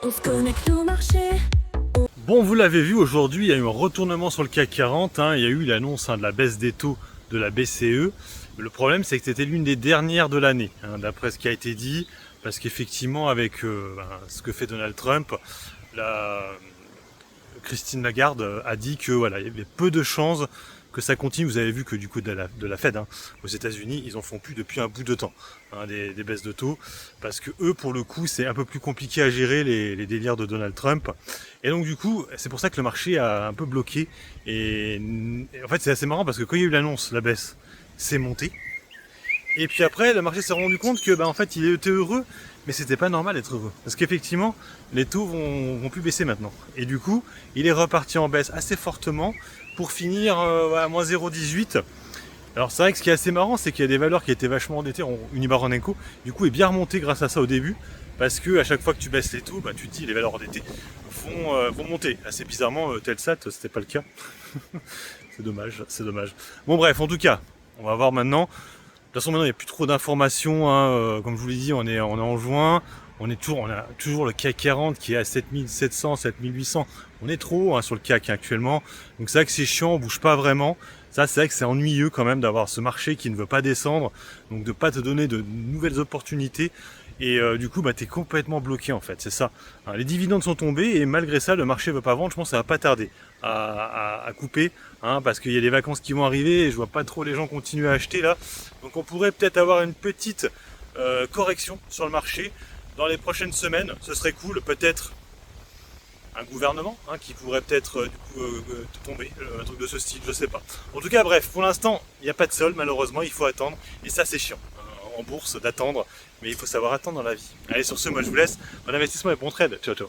On se connecte au marché. Bon, vous l'avez vu, aujourd'hui, il y a eu un retournement sur le CAC 40. Il y a eu l'annonce de la baisse des taux de la BCE. Le problème, c'est que c'était l'une des dernières de l'année, d'après ce qui a été dit, parce qu'effectivement, avec ce que fait Donald Trump, Christine Lagarde a dit que voilà, il y avait peu de chances que ça continue. Vous avez vu que du coup de la Fed aux États-Unis, ils en font plus depuis un bout de temps, des baisses de taux, parce que eux, pour le coup, c'est un peu plus compliqué à gérer les délires de Donald Trump. Et donc du coup, c'est pour ça que le marché a un peu bloqué. Et en fait, c'est assez marrant parce que quand il y a eu l'annonce, la baisse, c'est monté. Et puis après, le marché s'est rendu compte que, en fait, il était heureux, mais c'était pas normal d'être heureux. Parce qu'effectivement, les taux vont plus baisser maintenant. Et du coup, il est reparti en baisse assez fortement pour finir à moins 0,18. Alors c'est vrai que ce qui est assez marrant, c'est qu'il y a des valeurs qui étaient vachement endettées, Unibail Rodamco, du coup est bien remonté grâce à ça au début, parce que à chaque fois que tu baisses les taux, tu te dis les valeurs endettées vont monter. Assez bizarrement, Telsat, c'était pas le cas. C'est dommage, c'est dommage. Bon bref, en tout cas, on va voir maintenant. De toute façon, maintenant, il n'y a plus trop d'informations. Comme je vous l'ai dit, on est en juin. On a toujours le CAC 40 qui est à 7700, 7800. On est trop sur le CAC actuellement. Donc c'est vrai que c'est chiant, on bouge pas vraiment. Ça, c'est vrai que c'est ennuyeux quand même d'avoir ce marché qui ne veut pas descendre. Donc de pas te donner de nouvelles opportunités. Et du coup, t'es complètement bloqué en fait, c'est ça. Les dividendes sont tombés et malgré ça, le marché veut pas vendre. Je pense que ça va pas tarder à couper, parce qu'il y a les vacances qui vont arriver et je vois pas trop les gens continuer à acheter là. Donc on pourrait peut-être avoir une petite correction sur le marché dans les prochaines semaines. Ce serait cool, peut-être un gouvernement qui pourrait peut-être tomber, un truc de ce style, je sais pas. En tout cas, bref, pour l'instant, il n'y a pas de sol, malheureusement, il faut attendre. Et ça, c'est chiant, en bourse, d'attendre. Mais il faut savoir attendre dans la vie. Allez, sur ce, moi je vous laisse. Bon investissement et bon trade. Ciao, ciao.